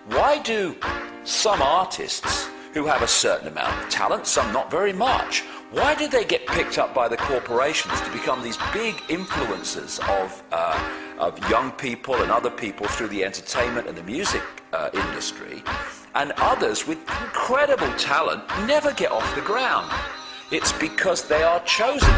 Why do some artists who have a certain amount of talent, some not very much, why do they get picked up by the corporations to become these big influencers of young people and other people through the entertainment and the music industry, and others with incredible talent never get off the ground? It's because they are chosen.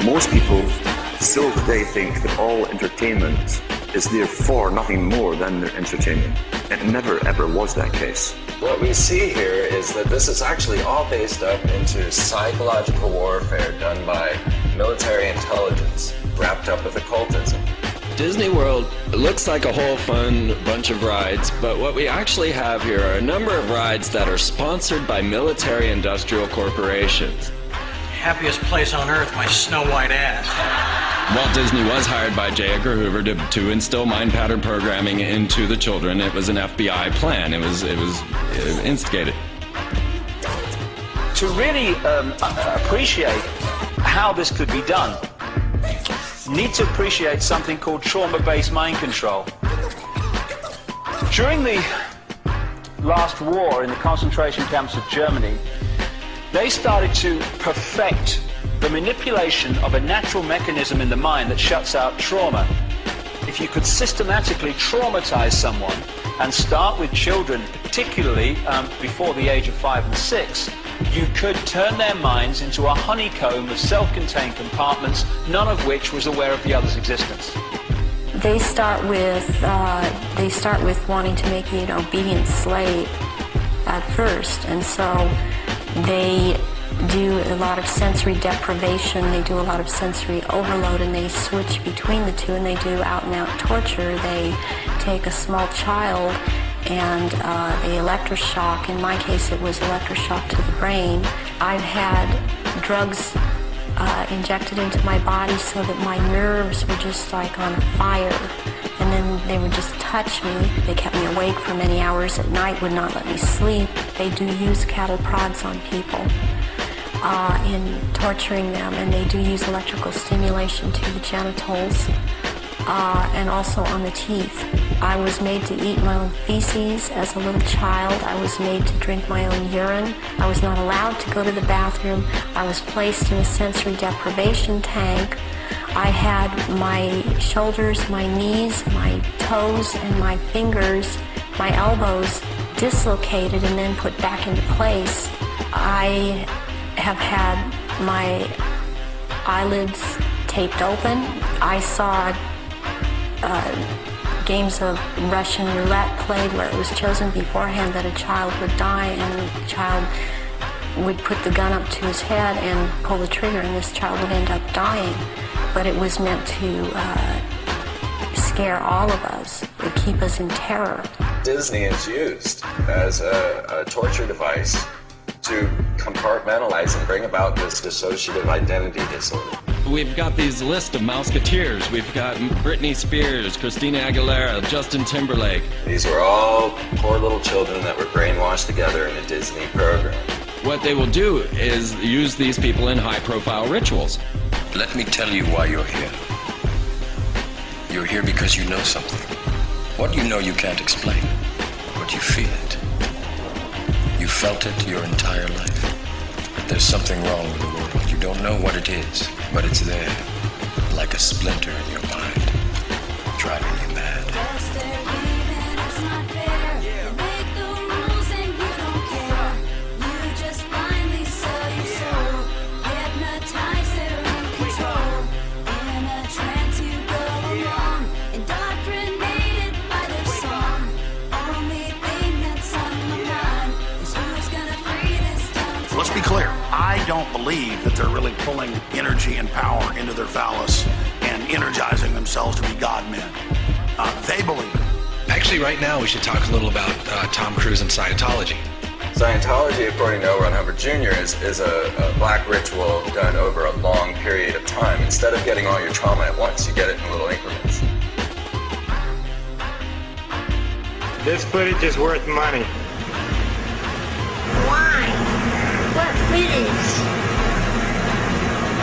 Most people still today think that all entertainment is therefore nothing more than entertainment. It never ever was that case. What we see here is that this is actually all based up into psychological warfare done by military intelligence wrapped up with occultism. Disney World looks like a whole fun bunch of rides, but what we actually have here are a number of rides that are sponsored by military industrial corporations. Happiest place on earth, my Snow White ass. Walt Disney was hired by J. Edgar Hoover to instill mind pattern programming into the children. It was an FBI plan. It was instigated. To really appreciate how this could be done, you need to appreciate something called trauma-based mind control. During the last war in the concentration camps of Germany, they started to perfect the manipulation of a natural mechanism in the mind that shuts out trauma. If you could systematically traumatize someone and start with children, particularly before the age of 5 and 6, you could turn their minds into a honeycomb of self-contained compartments, none of which was aware of the other's existence. They start with wanting to make you an obedient slave at first, and so they do a lot of sensory deprivation, they do a lot of sensory overload, and they switch between the two, and they do out-and-out torture. They take a small child and they electroshock. In my case, it was electroshock to the brain. I've had drugs injected into my body so that my nerves were just like on fire, and then they would just touch me. They kept me awake for many hours at night, would not let me sleep. They do use cattle prods on people in torturing them, and they do use electrical stimulation to the genitals and also on the teeth. I was made to eat my own feces as a little child. I was made to drink my own urine. I was not allowed to go to the bathroom. I was placed in a sensory deprivation tank. I had my shoulders, my knees, my toes, and my fingers, my elbows dislocated and then put back into place. I have had my eyelids taped open. I saw games of Russian roulette played where it was chosen beforehand that a child would die, and the child would put the gun up to his head and pull the trigger, and this child would end up dying. But it was meant to scare all of us, to keep us in terror. Disney is used as a torture device to compartmentalize and bring about this dissociative identity disorder. We've got these list of Mouseketeers. We've got Britney Spears, Christina Aguilera, Justin Timberlake. These were all poor little children that were brainwashed together in a Disney program. What they will do is use these people in high-profile rituals. Let me tell you why you're here. You're here because you know something. What you know you can't explain, but you feel it. You felt it your entire life. But there's something wrong with the world. You don't know what it is, but it's there, like a splinter in your mind, driving you mad. Let's be clear, I don't believe that they're really pulling energy and power into their phallus and energizing themselves to be God-men. They believe it. Actually, right now we should talk a little about Tom Cruise and Scientology. Scientology, according to L. Ron Hubbard Jr., is a black ritual done over a long Instead of getting all your trauma at once, you get it in little increments. This footage is worth money. Why? What footage?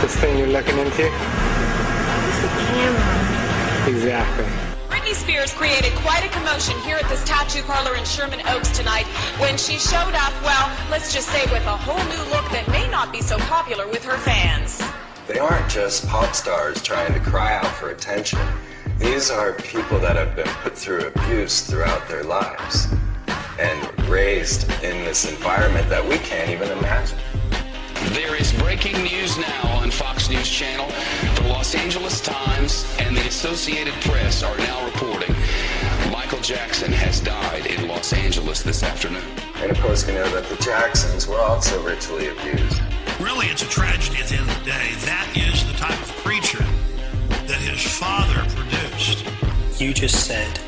This thing you're looking into? It's a camera. Exactly. Britney Spears created quite a commotion here at this tattoo parlor in Sherman Oaks tonight when she showed up, well, let's just say with a whole new look that may not be so popular with her fans. They aren't just pop stars trying to cry out for attention. These are people that have been put through abuse throughout their lives and raised in this environment that we can't even imagine. There is breaking news now on Fox News Channel. The Los Angeles Times and the Associated Press are now reporting Michael Jackson has died in Los Angeles this afternoon. And of course, we know that the Jacksons were also ritually abused. Really, it's a tragedy at the end of the day. That is the type of creature that his father produced. You just said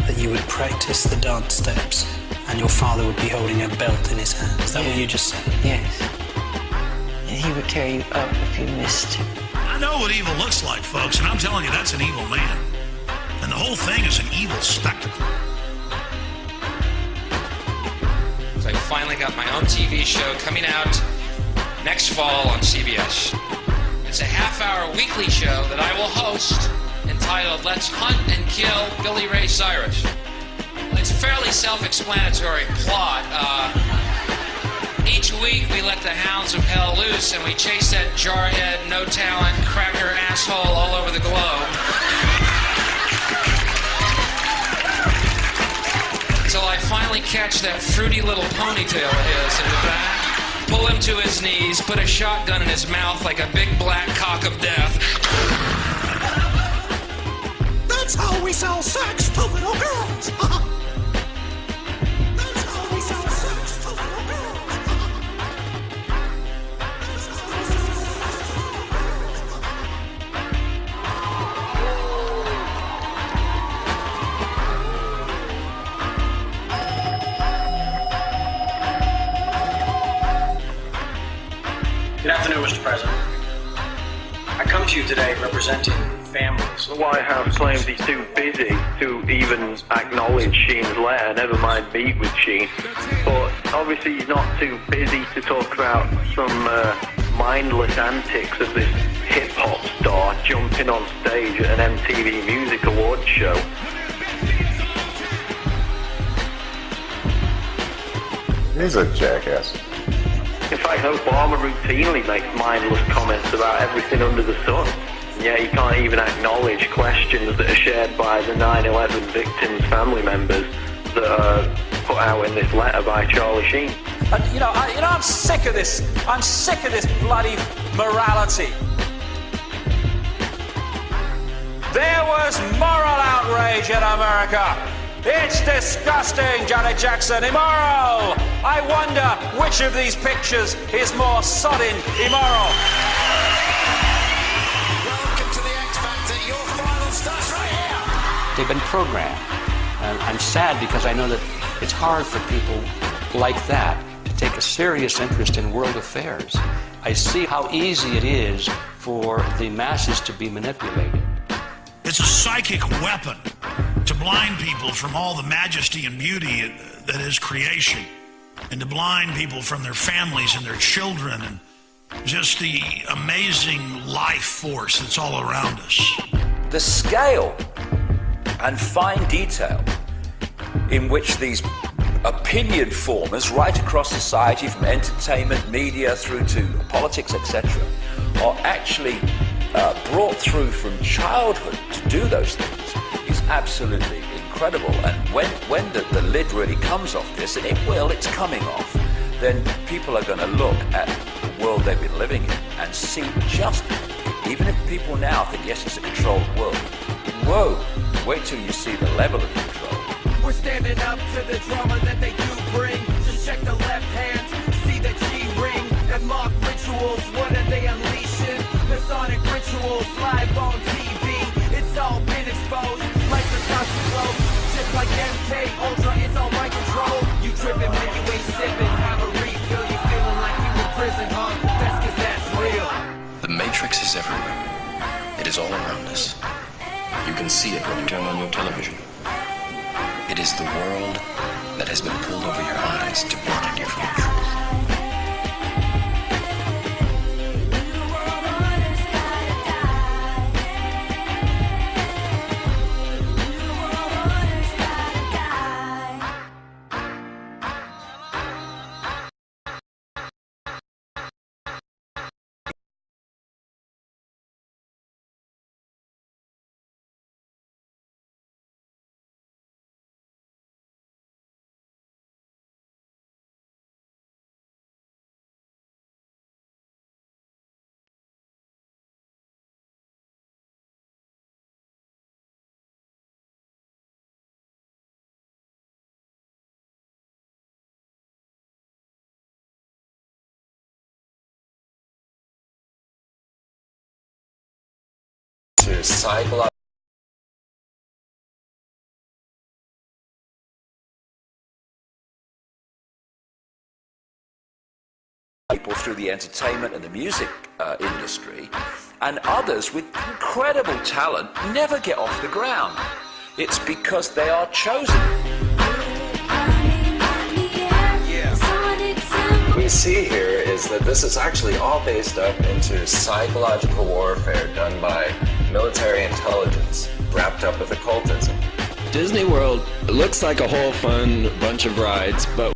that you would practice the dance steps and your father would be holding a belt in his hand. Is that what you just said? Yes. And he would tear you up if you missed him. I know what evil looks like, folks, and I'm telling you, that's an evil man. And the whole thing is an evil spectacle. So I finally got my own TV show coming out next fall on CBS. It's a half-hour weekly show that I will host entitled Let's Hunt and Kill Billy Ray Cyrus. It's a fairly self-explanatory plot. Each week we let the hounds of hell loose and we chase that jarhead, no-talent, cracker asshole all over the globe. Until I finally catch that fruity little ponytail of his in the back, pull him to his knees, put a shotgun in his mouth like a big black cock of death. That's how we sell sex to little girls. That's how we sell sex to little girls. Good afternoon, Mr. President. I come to you today representing families. The White House claims he's too busy to even acknowledge Sheen's letter, never mind meet with Sheen. But obviously he's not too busy to talk about some mindless antics of this hip-hop star jumping on stage at an MTV Music Awards show. He's a jackass. In fact, Obama routinely makes mindless comments about everything under the sun. And yet he can't even acknowledge questions that are shared by the 9/11 victims' family members that are put out in this letter by Charlie Sheen. And I'm sick of this. I'm sick of this bloody morality. There was moral outrage in America. It's disgusting, Janet Jackson. Immoral. I wonder which of these pictures is more sodding immoral. Welcome to the X Factor. Your final starts right here. They've been programmed. And I'm sad because I know that it's hard for people like that to take a serious interest in world affairs. I see how easy it is for the masses to be manipulated. It's a psychic weapon to blind people from all the majesty and beauty that is creation, and to blind people from their families and their children and just the amazing life force that's all around us. The scale and fine detail in which these opinion formers right across society, from entertainment, media, through to politics, etc., are actually brought through from childhood to do those things is absolutely incredible. And when the lid really comes off this, and it's coming off, then people are going to look at the world they've been living in and see just, even if people now think, yes, it's a controlled world, whoa, wait till you see the level of control. We're standing up to the drama that they do bring. Just check the left hand, see the G-ring, and mock rituals. What are they unleashing? Masonic rituals live on TV. It's all been exposed, like the constant globe. Just like MK Ultra, it's all my control. You tripping when you ain't sipping. Have a refill, you feeling like you in prison, huh? That's 'cause that's real. The Matrix is everywhere. is all around us. You can see it when you turn on your television. It is the world that has been pulled over your eyes to blind you from the truth. To psychological people through the entertainment and the music industry, and others with incredible talent never get off the ground. It's because they are chosen. What we see here is that this is actually all based up into psychological warfare done by military intelligence wrapped up with occultism. Disney World looks like a whole fun bunch of rides, but